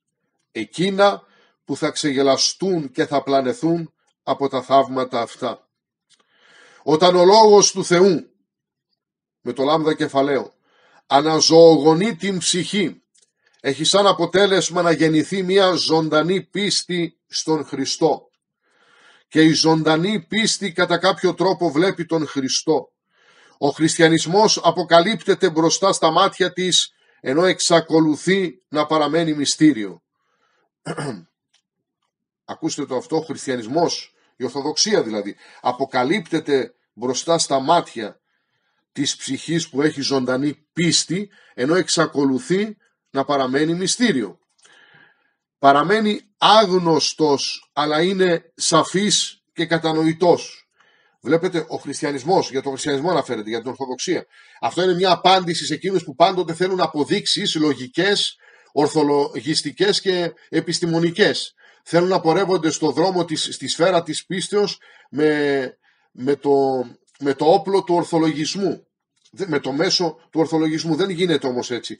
Speaker 1: εκείνα που θα ξεγελαστούν και θα πλανεθούν από τα θαύματα αυτά. Όταν ο Λόγος του Θεού με το λάμδα κεφαλαίο, αναζωογονεί την ψυχή. Έχει σαν αποτέλεσμα να γεννηθεί μια ζωντανή πίστη στον Χριστό. Και η ζωντανή πίστη κατά κάποιο τρόπο βλέπει τον Χριστό. Ο χριστιανισμός αποκαλύπτεται μπροστά στα μάτια της, ενώ εξακολουθεί να παραμένει μυστήριο. Ακούστε το αυτό, ο χριστιανισμός, η Ορθοδοξία δηλαδή, αποκαλύπτεται μπροστά στα μάτια της ψυχής που έχει ζωντανή πίστη, ενώ εξακολουθεί να παραμένει μυστήριο. Παραμένει άγνωστος, αλλά είναι σαφής και κατανοητός. Βλέπετε, ο χριστιανισμός, για τον χριστιανισμό αναφέρεται, για την Ορθοδοξία. Αυτό είναι μια απάντηση σε εκείνους που πάντοτε θέλουν αποδείξεις λογικές, ορθολογιστικές και επιστημονικές. Θέλουν να πορεύονται στο δρόμο στη σφαίρα της πίστεως με το όπλο του ορθολογισμού. Με το μέσο του ορθολογισμού. Δεν γίνεται όμως έτσι.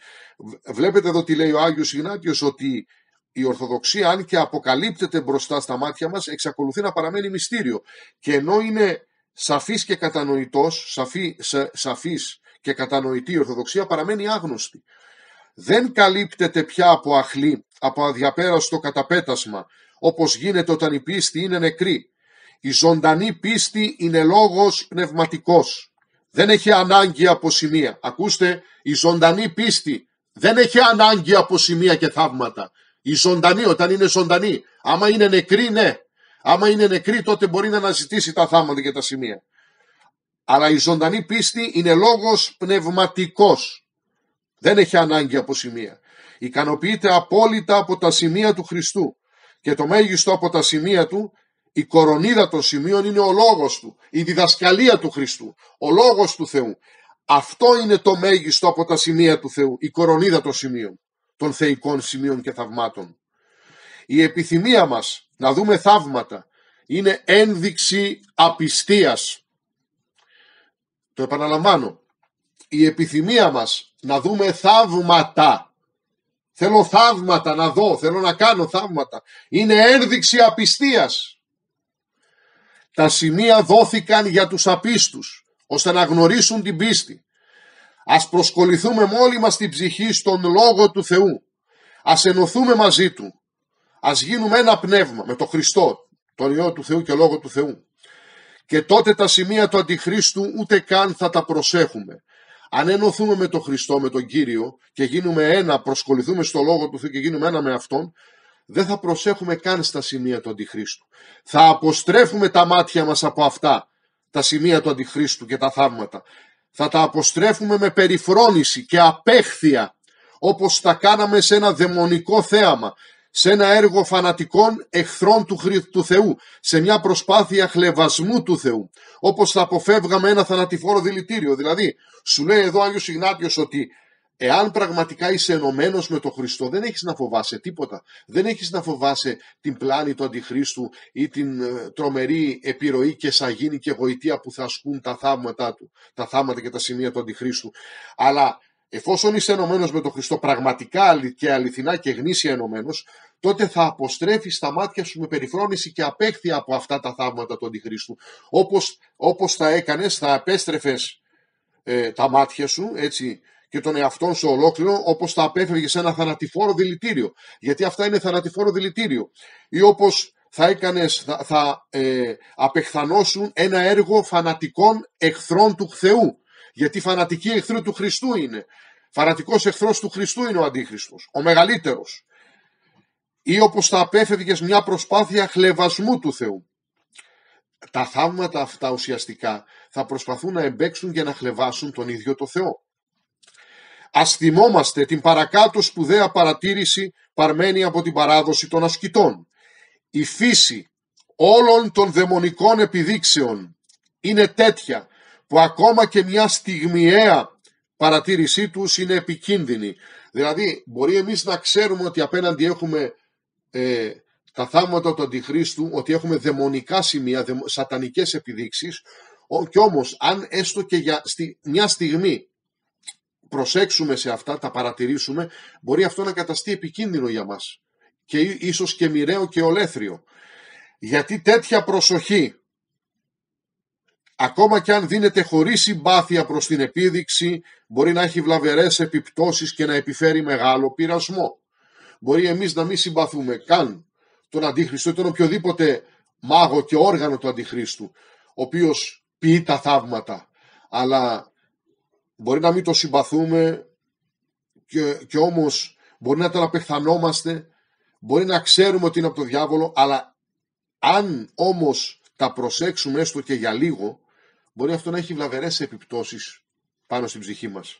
Speaker 1: Βλέπετε εδώ τι λέει ο Άγιος Ιγνάτιος, ότι η Ορθοδοξία, αν και αποκαλύπτεται μπροστά στα μάτια μας, εξακολουθεί να παραμένει μυστήριο. Και ενώ είναι σαφής και κατανοητός, σαφής και κατανοητή η Ορθοδοξία, παραμένει άγνωστη. Δεν καλύπτεται πια από αχλή, από αδιαπέραστο καταπέτασμα, όπως γίνεται όταν η πίστη είναι νεκρή. Η ζωντανή πίστη είναι λόγος πνευματικός. Δεν έχει ανάγκη από σημεία. Ακούστε, η ζωντανή πίστη δεν έχει ανάγκη από σημεία και θαύματα. Η ζωντανή, όταν είναι ζωντανή, άμα είναι νεκρή, ναι. Άμα είναι νεκρή, τότε μπορεί να αναζητήσει τα θαύματα και τα σημεία. Αλλά η ζωντανή πίστη είναι λόγος πνευματικός. Δεν έχει ανάγκη από σημεία. Ικανοποιείται απόλυτα από τα σημεία του Χριστού. Και το μέγιστο από τα σημεία του, η κορονίδα των σημείων, είναι ο λόγος του. Η διδασκαλία του Χριστού. Ο λόγος του Θεού. Αυτό είναι το μέγιστο από τα σημεία του Θεού. Η κορονίδα των σημείων. Των θεϊκών σημείων και θαυμάτων. Η επιθυμία μας να δούμε θαύματα είναι ένδειξη απιστίας. Το επαναλαμβάνω. Η επιθυμία μας να δούμε θαύματα. Θέλω θαύματα να δω, θέλω να κάνω θαύματα. Είναι ένδειξη απιστίας. Τα σημεία δόθηκαν για τους απίστους, ώστε να γνωρίσουν την πίστη. Ας προσκοληθούμε με όλη μας την ψυχή στον Λόγο του Θεού. Ας ενωθούμε μαζί Του. Ας γίνουμε ένα πνεύμα με τον Χριστό, τον Υιό του Θεού και Λόγο του Θεού. Και τότε τα σημεία του Αντιχρίστου ούτε καν θα τα προσέχουμε. Αν ενωθούμε με τον Χριστό, με τον Κύριο και γίνουμε ένα, προσκοληθούμε στο Λόγο του Θεού και γίνουμε ένα με Αυτόν, δεν θα προσέχουμε καν στα σημεία του Αντιχρίστου. Θα αποστρέφουμε τα μάτια μας από αυτά, τα σημεία του Αντιχρίστου και τα θαύματα. Θα τα αποστρέφουμε με περιφρόνηση και απέχθεια, όπως τα κάναμε σε ένα δαιμονικό θέαμα, σε ένα έργο φανατικών εχθρών του Θεού, σε μια προσπάθεια χλευασμού του Θεού, όπως θα αποφεύγαμε ένα θανατηφόρο δηλητήριο. Δηλαδή, σου λέει εδώ ο Άγιος Ιγνάτιος ότι εάν πραγματικά είσαι ενωμένος με τον Χριστό, δεν έχεις να φοβάσαι τίποτα. Δεν έχεις να φοβάσαι την πλάνη του Αντιχρίστου ή την τρομερή επιρροή και σαγίνη και γοητεία που θα ασκούν τα θαύματα του, τα θαύματα και τα σημεία του Αντιχρίστου. Αλλά εφόσον είσαι ενωμένος με τον Χριστό, πραγματικά και αληθινά και γνήσια ενωμένος, τότε θα αποστρέφεις τα μάτια σου με περιφρόνηση και απέχθεια από αυτά τα θαύματα του Αντιχρίστου. Όπως θα έκανες, θα απέστρεφες τα μάτια σου, έτσι, και τον εαυτόν σου ολόκληρο, όπως θα απέφευγες σε ένα θανατηφόρο δηλητήριο. Γιατί αυτά είναι θανατηφόρο δηλητήριο. Ή όπως θα έκανες, θα απεχθανώσουν ένα έργο φανατικών εχθρών του Θεού. Γιατί φανατικοί εχθροί του Χριστού είναι. Φανατικός εχθρός του Χριστού είναι ο Αντίχριστος, ο μεγαλύτερος. Ή όπως θα απέφευγες μια προσπάθεια χλευασμού του Θεού. Τα θαύματα αυτά ουσιαστικά θα προσπαθούν να εμπέξουν και να χλευάσουν τον ίδιο το Θεό. Ας θυμόμαστε την παρακάτω σπουδαία παρατήρηση παρμένη από την παράδοση των ασκητών. Η φύση όλων των δαιμονικών επιδείξεων είναι τέτοια που ακόμα και μια στιγμιαία παρατήρησή τους είναι επικίνδυνη. Δηλαδή μπορεί εμείς να ξέρουμε ότι απέναντι έχουμε τα θαύματα του Αντιχρίστου, ότι έχουμε δαιμονικά σημεία, σατανικές επιδείξεις, και όμως αν έστω και για μια στιγμή προσέξουμε σε αυτά, τα παρατηρήσουμε, μπορεί αυτό να καταστεί επικίνδυνο για μας και ίσως και μοιραίο και ολέθριο. Γιατί τέτοια προσοχή ακόμα και αν δίνεται χωρίς συμπάθεια προς την επίδειξη, μπορεί να έχει βλαβερές επιπτώσεις και να επιφέρει μεγάλο πειρασμό. Μπορεί εμείς να μην συμπαθούμε καν τον Αντίχριστο ή τον οποιοδήποτε μάγο και όργανο του Αντιχρίστου, ο οποίος ποιεί τα θαύματα, αλλά μπορεί να μην το συμπαθούμε και όμως μπορεί να τον απεχθανόμαστε, μπορεί να ξέρουμε ότι είναι από τον διάβολο, αλλά αν όμως τα προσέξουμε έστω και για λίγο, μπορεί αυτό να έχει βλαβερές επιπτώσεις πάνω στην ψυχή μας.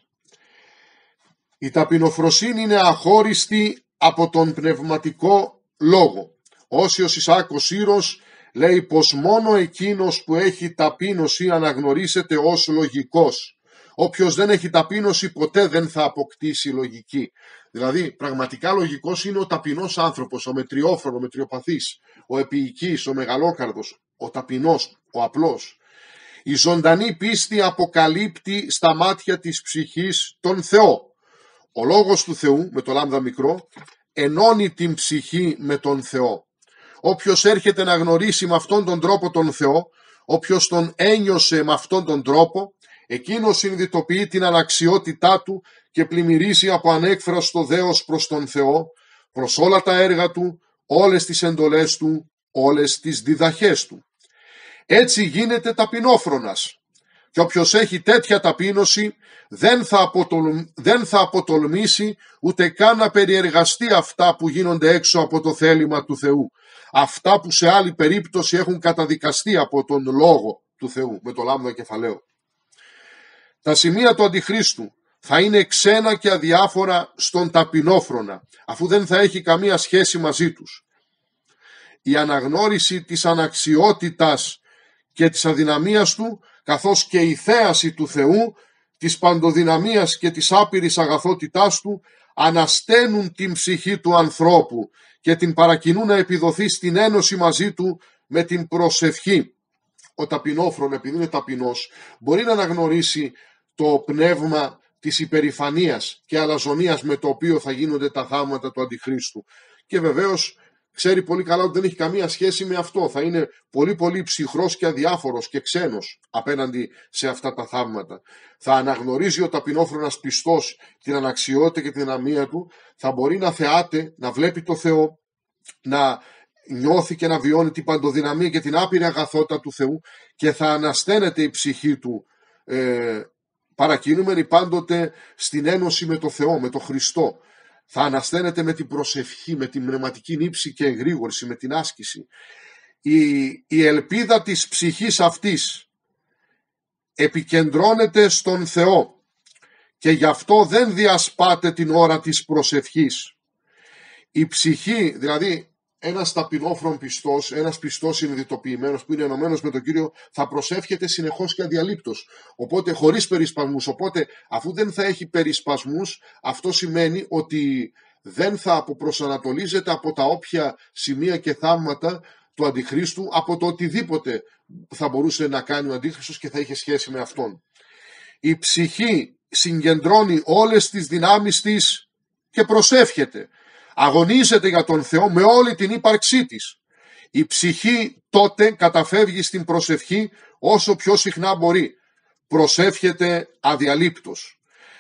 Speaker 1: Η ταπεινοφροσύνη είναι αχώριστη από τον πνευματικό λόγο. Όσιος Ισάκος Ήρος λέει πως μόνο εκείνος που έχει ταπείνωση αναγνωρίζεται ως λογικός. Όποιος δεν έχει ταπείνωση ποτέ δεν θα αποκτήσει λογική. Δηλαδή πραγματικά λογικός είναι ο ταπεινός άνθρωπος, ο μετριόφρονος, ο μετριοπαθής, ο επίοικης, ο μεγαλόκαρδος, ο ταπεινός, ο απλός. Η ζωντανή πίστη αποκαλύπτει στα μάτια της ψυχής τον Θεό. Ο λόγος του Θεού, με το λάμδα μικρό, ενώνει την ψυχή με τον Θεό. Όποιος έρχεται να γνωρίσει με αυτόν τον τρόπο τον Θεό, όποιος τον ένιωσε με αυτόν τον τρόπο, εκείνος συνειδητοποιεί την αναξιότητά του και πλημμυρίζει από ανέκφραστο δέος προς τον Θεό, προς όλα τα έργα του, όλες τις εντολές του, όλες τις διδαχές του. Έτσι γίνεται ταπεινόφρονας. Και όποιος έχει τέτοια ταπείνωση δεν θα αποτολμήσει ούτε καν να περιεργαστεί αυτά που γίνονται έξω από το θέλημα του Θεού. Αυτά που σε άλλη περίπτωση έχουν καταδικαστεί από τον λόγο του Θεού, με το λάμδα κεφαλαίο. Τα σημεία του Αντιχρίστου θα είναι ξένα και αδιάφορα στον ταπεινόφρονα, αφού δεν θα έχει καμία σχέση μαζί τους. Η αναγνώριση της αναξιότητας και της αδυναμίας του, καθώς και η θέαση του Θεού, της παντοδυναμίας και της άπειρης αγαθότητάς του, ανασταίνουν την ψυχή του ανθρώπου και την παρακινούν να επιδοθεί στην ένωση μαζί του με την προσευχή. Ο ταπεινόφρον, επειδή είναι ταπεινός, μπορεί να αναγνωρίσει το πνεύμα της υπερηφανίας και αλαζονίας με το οποίο θα γίνονται τα θαύματα του Αντιχρίστου. Και βεβαίως ξέρει πολύ καλά ότι δεν έχει καμία σχέση με αυτό. Θα είναι πολύ πολύ ψυχρός και αδιάφορος και ξένος απέναντι σε αυτά τα θαύματα. Θα αναγνωρίζει ο ταπεινόφρονας πιστός την αναξιότητα και την αδυναμία του, θα μπορεί να θεάται, να βλέπει το Θεό, να νιώθει και να βιώνει την παντοδυναμία και την άπειρη αγαθότητα του Θεού και θα ανασταίνεται η ψυχή του παρακινούμενη πάντοτε στην ένωση με το Θεό, με το Χριστό. Θα ανασταίνεται με την προσευχή, με την πνευματική νύψη και εγρήγορση, με την άσκηση. Η ελπίδα της ψυχής αυτής επικεντρώνεται στον Θεό και γι' αυτό δεν διασπάται την ώρα της προσευχής. Η ψυχή, δηλαδή ένας ταπεινόφρον πιστός, ένας πιστός συνειδητοποιημένος που είναι ενωμένος με τον Κύριο, θα προσεύχεται συνεχώς και αδιαλείπτως. Οπότε χωρίς περισπασμούς. Οπότε αφού δεν θα έχει περισπασμούς, αυτό σημαίνει ότι δεν θα αποπροσανατολίζεται από τα όποια σημεία και θαύματα του Αντιχρίστου, από το οτιδήποτε θα μπορούσε να κάνει ο Αντίχριστος και θα είχε σχέση με αυτόν. Η ψυχή συγκεντρώνει όλες τις δυνάμεις της και προσεύχεται. Αγωνίζεται για τον Θεό με όλη την ύπαρξή της. Η ψυχή τότε καταφεύγει στην προσευχή όσο πιο συχνά μπορεί. Προσεύχεται αδιαλείπτως.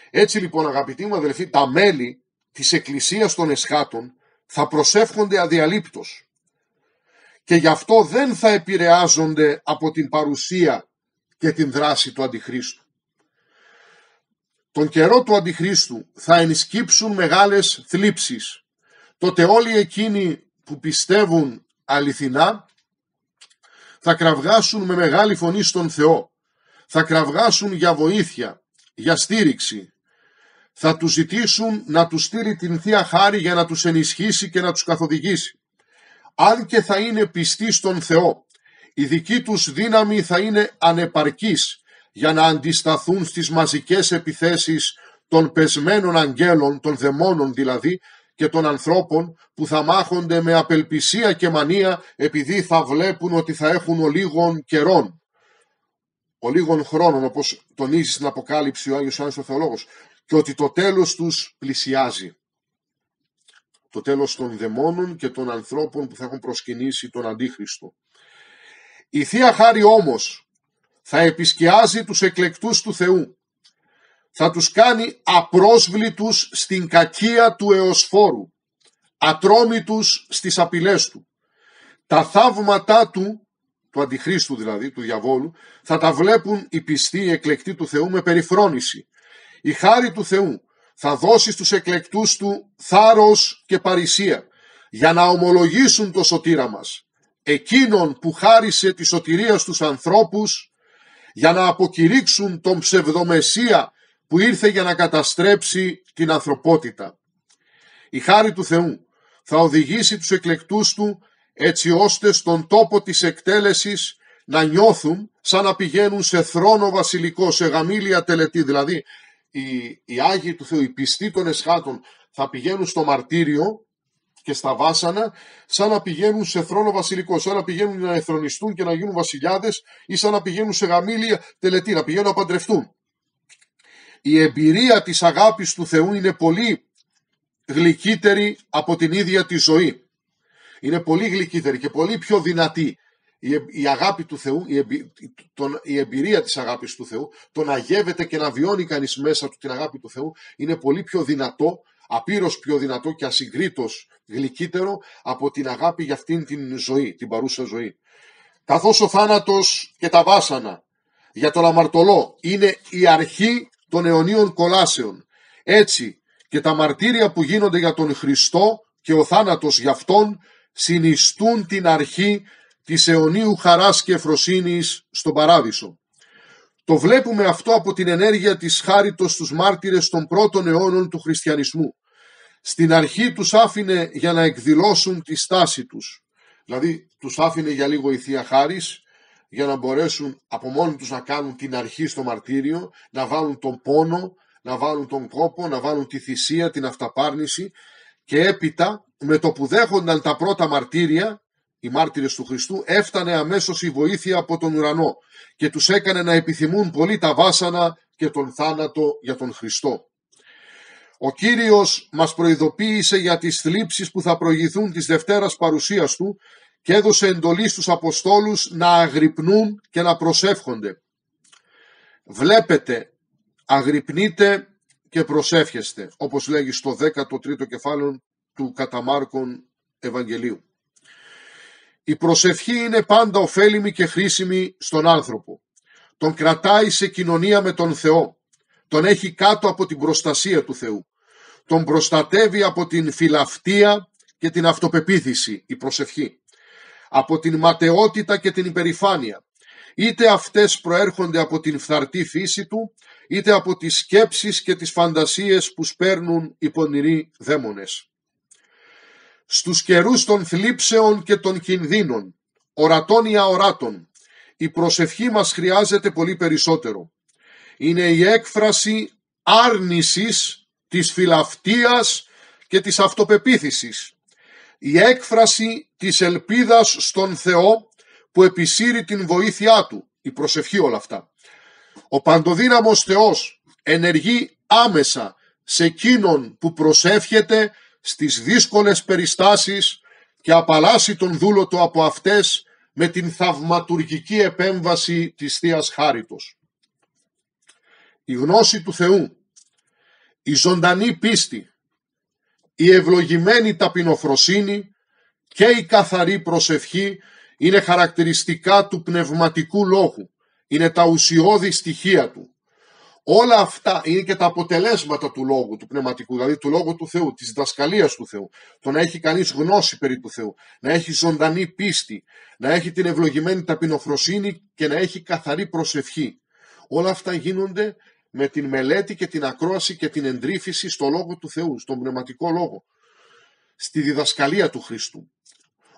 Speaker 1: Έτσι λοιπόν αγαπητοί μου αδελφοί, τα μέλη της Εκκλησίας των Εσχάτων θα προσεύχονται αδιαλείπτως. Και γι' αυτό δεν θα επηρεάζονται από την παρουσία και την δράση του Αντιχρίστου. Τον καιρό του Αντιχρίστου θα ενσκύψουν μεγάλες θλίψεις. Τότε όλοι εκείνοι που πιστεύουν αληθινά θα κραυγάσουν με μεγάλη φωνή στον Θεό. Θα κραυγάσουν για βοήθεια, για στήριξη. Θα τους ζητήσουν να τους στείλει την Θεία Χάρη για να τους ενισχύσει και να τους καθοδηγήσει. Αν και θα είναι πιστοί στον Θεό, η δική τους δύναμη θα είναι ανεπαρκής για να αντισταθούν στις μαζικές επιθέσεις των πεσμένων αγγέλων, των δαιμόνων δηλαδή, και των ανθρώπων που θα μάχονται με απελπισία και μανία επειδή θα βλέπουν ότι θα έχουν ολίγων καιρών, ολίγων χρόνων, όπως τονίζει στην Αποκάλυψη ο Άγιος Ιωάννης ο Θεολόγος, και ότι το τέλος τους πλησιάζει. Το τέλος των δαιμόνων και των ανθρώπων που θα έχουν προσκυνήσει τον Αντίχριστο. Η Θεία Χάρη όμως θα επισκιάζει τους εκλεκτούς του Θεού. Θα τους κάνει απρόσβλητους στην κακία του εωσφόρου, ατρόμητους στις απειλές του. Τα θαύματά του αντιχρίστου δηλαδή, του διαβόλου, θα τα βλέπουν οι πιστοί, οι εκλεκτοί του Θεού με περιφρόνηση. Η χάρη του Θεού θα δώσει στους εκλεκτούς του θάρρος και παρησία για να ομολογήσουν το σωτήρα μας, εκείνον που χάρισε τη σωτηρία στους ανθρώπους, για να αποκηρύξουν τον ψευδομεσσία που ήρθε για να καταστρέψει την ανθρωπότητα. Η χάρη του Θεού θα οδηγήσει τους εκλεκτούς του έτσι ώστε στον τόπο της εκτέλεσης να νιώθουν σαν να πηγαίνουν σε θρόνο βασιλικό, σε γαμήλια τελετή. Δηλαδή οι Άγιοι του Θεού, οι πιστοί των εσχάτων θα πηγαίνουν στο μαρτύριο και στα βάσανα σαν να πηγαίνουν σε θρόνο βασιλικό, σαν να πηγαίνουν να εθρονιστούν και να γίνουν βασιλιάδες ή σαν να πηγαίνουν σε γαμήλια τελετή, να πηγαίνουν να παντρευτούν. Η εμπειρία της αγάπης του Θεού είναι πολύ γλυκύτερη από την ίδια τη ζωή. Είναι πολύ γλυκύτερη και πολύ πιο δυνατή. Η αγάπη του Θεού, η εμπειρία της αγάπης του Θεού, το να γεύεται και να βιώνει κανείς μέσα του την αγάπη του Θεού, είναι πολύ πιο δυνατό, απείρως πιο δυνατό και ασυγκρίτως γλυκύτερο από την αγάπη για αυτήν την ζωή, την παρούσα ζωή. Καθώς ο θάνατος και τα βάσανα για τον αμαρτωλό είναι η αρχή των αιωνίων κολάσεων, έτσι και τα μαρτύρια που γίνονται για τον Χριστό και ο θάνατος για Αυτόν συνιστούν την αρχή της αιωνίου χαράς και ευφροσύνης στον Παράδεισο. Το βλέπουμε αυτό από την ενέργεια της χάριτος στους μάρτυρες των πρώτων αιώνων του χριστιανισμού. Στην αρχή τους άφηνε για να εκδηλώσουν τη στάση τους. Δηλαδή τους άφηνε για λίγο η Θεία Χάρις για να μπορέσουν από μόνοι τους να κάνουν την αρχή στο μαρτύριο, να βάλουν τον πόνο, να βάλουν τον κόπο, να βάλουν τη θυσία, την αυταπάρνηση και έπειτα με το που δέχονταν τα πρώτα μαρτύρια, οι μάρτυρες του Χριστού, έφτανε αμέσως η βοήθεια από τον ουρανό και τους έκανε να επιθυμούν πολύ τα βάσανα και τον θάνατο για τον Χριστό. Ο Κύριος μας προειδοποίησε για τις θλίψεις που θα προηγηθούν της Δευτέρας παρουσίας Του και έδωσε εντολή στους Αποστόλους να αγρυπνούν και να προσεύχονται. Βλέπετε, αγρυπνείτε και προσεύχεστε, όπως λέγει στο 13ο κεφάλαιο του κατά Μάρκον Ευαγγελίου. Η προσευχή είναι πάντα ωφέλιμη και χρήσιμη στον άνθρωπο. Τον κρατάει σε κοινωνία με τον Θεό. Τον έχει κάτω από την προστασία του Θεού. Τον προστατεύει από την φιλαυτία και την αυτοπεποίθηση, η προσευχή. Από την ματαιότητα και την υπερηφάνεια. Είτε αυτές προέρχονται από την φθαρτή φύση του, είτε από τις σκέψεις και τις φαντασίες που σπέρνουν οι πονηροί δαίμονες. Στους καιρούς των θλίψεων και των κινδύνων, ορατών ή αοράτων, η προσευχή μας χρειάζεται πολύ περισσότερο. Είναι η έκφραση άρνησης της φιλαυτίας και της αυτοπεποίθησης. Η έκφραση της ελπίδας στον Θεό που επισύρει την βοήθειά Του, η προσευχή όλα αυτά. Ο παντοδύναμος Θεός ενεργεί άμεσα σε εκείνον που προσεύχεται στις δύσκολες περιστάσεις και απαλλάσσει τον δούλο του από αυτές με την θαυματουργική επέμβαση της Θείας Χάριτος. Η γνώση του Θεού, η ζωντανή πίστη, η ευλογημένη ταπεινοφροσύνη και η καθαρή προσευχή είναι χαρακτηριστικά του πνευματικού λόγου, είναι τα ουσιώδη στοιχεία του. Όλα αυτά είναι και τα αποτελέσματα του λόγου του πνευματικού, δηλαδή του λόγου του Θεού, της διδασκαλίας του Θεού. Το να έχει κανείς γνώση περί του Θεού, να έχει ζωντανή πίστη, να έχει την ευλογημένη ταπεινοφροσύνη και να έχει καθαρή προσευχή. Όλα αυτά γίνονται με την μελέτη και την ακρόαση και την εντρίφηση στο λόγο του Θεού, στον πνευματικό λόγο, στη διδασκαλία του Χριστού.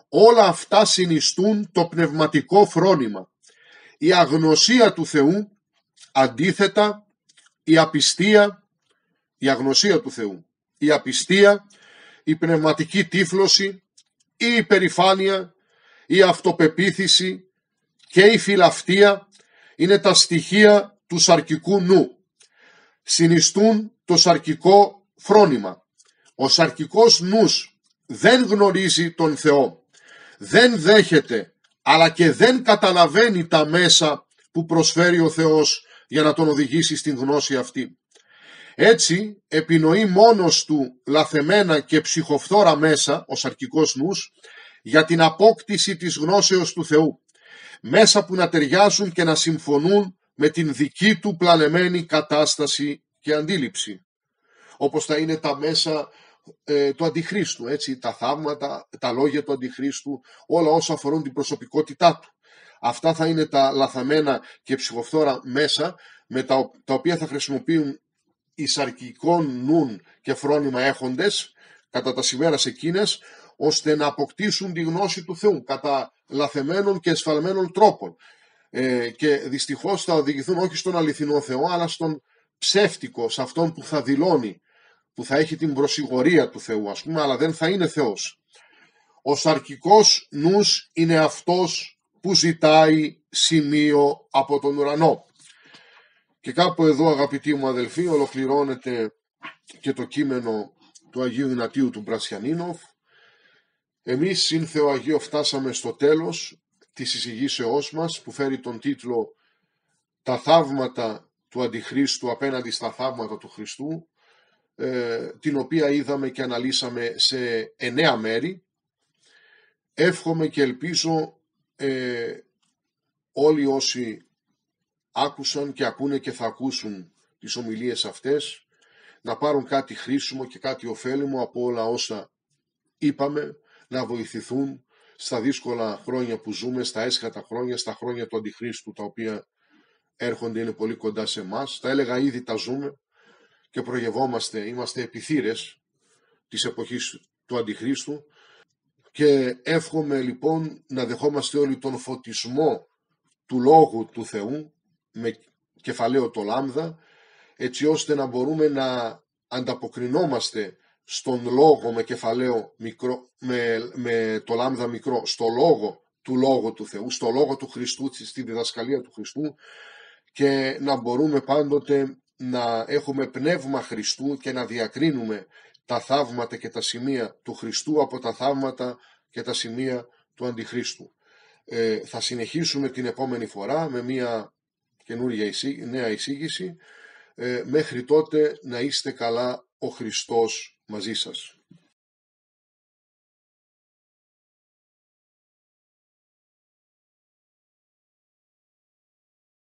Speaker 1: Όλα αυτά συνιστούν το πνευματικό φρόνημα. Η αγνωσία του Θεού, αντίθετα, η απιστία, η αγνωσία του Θεού, η απιστία, η πνευματική τύφλωση, η υπερηφάνεια, η αυτοπεποίθηση και η φιλαυτία είναι τα στοιχεία του σαρκικού νου. Συνιστούν το σαρκικό φρόνημα. Ο σαρκικός νους δεν γνωρίζει τον Θεό, δεν δέχεται αλλά και δεν καταλαβαίνει τα μέσα που προσφέρει ο Θεός για να τον οδηγήσει στην γνώση αυτή. Έτσι επινοεί μόνος του λαθεμένα και ψυχοφθόρα μέσα, ο σαρκικός νους, για την απόκτηση της γνώσεως του Θεού, μέσα που να ταιριάζουν και να συμφωνούν με την δική του πλανεμένη κατάσταση και αντίληψη, όπως θα είναι τα μέσα του Αντιχρίστου, έτσι, τα θαύματα, τα λόγια του Αντιχρίστου, όλα όσα αφορούν την προσωπικότητά του. Αυτά θα είναι τα λαθαμένα και ψυχοφθόρα μέσα με τα οποία θα χρησιμοποιούν οι σαρκικών νουν και φρόνημα έχοντες κατά τα ημέρας εκείνες, ώστε να αποκτήσουν τη γνώση του Θεού κατά λαθεμένων και εσφαλμένων τρόπων, και δυστυχώς θα οδηγηθούν όχι στον αληθινό Θεό αλλά στον ψεύτικο, σε αυτόν που θα δηλώνει, που θα έχει την προσιγωρία του Θεού, ας πούμε, αλλά δεν θα είναι Θεός. Ο σαρκικός νους είναι αυτός που ζητάει σημείο από τον ουρανό. Και κάπου εδώ, αγαπητοί μου αδελφοί, ολοκληρώνεται και το κείμενο του Αγίου Ιγνατίου του Μπρατσιανίνοφ. Εμείς συν Θεό Αγίο φτάσαμε στο τέλος της εισηγήσεώς μας, που φέρει τον τίτλο «Τα θαύματα του Αντιχρίστου απέναντι στα θαύματα του Χριστού», την οποία είδαμε και αναλύσαμε σε 9 μέρη. Εύχομαι και ελπίζω όλοι όσοι άκουσαν και ακούνε και θα ακούσουν τις ομιλίες αυτές να πάρουν κάτι χρήσιμο και κάτι ωφέλιμο από όλα όσα είπαμε, να βοηθηθούν στα δύσκολα χρόνια που ζούμε, στα έσχατα χρόνια, στα χρόνια του Αντιχρίστου, τα οποία έρχονται, είναι πολύ κοντά σε εμάς. Τα έλεγα ήδη, τα ζούμε και προγευόμαστε, είμαστε επιθύρες της εποχής του Αντιχρίστου, και εύχομαι λοιπόν να δεχόμαστε όλοι τον φωτισμό του Λόγου του Θεού με κεφαλαίο το λάμδα, έτσι ώστε να μπορούμε να ανταποκρινόμαστε στον Λόγο με κεφαλαίο μικρό, με το λάμδα μικρό, στο Λόγο του Λόγου του Θεού, στο Λόγο του Χριστού, στη διδασκαλία του Χριστού, και να μπορούμε πάντοτε να έχουμε πνεύμα Χριστού και να διακρίνουμε τα θαύματα και τα σημεία του Χριστού από τα θαύματα και τα σημεία του Αντιχρίστου. Θα συνεχίσουμε την επόμενη φορά με μια καινούργια νέα εισήγηση. Μέχρι τότε να είστε καλά, ο Χριστός μαζί σας.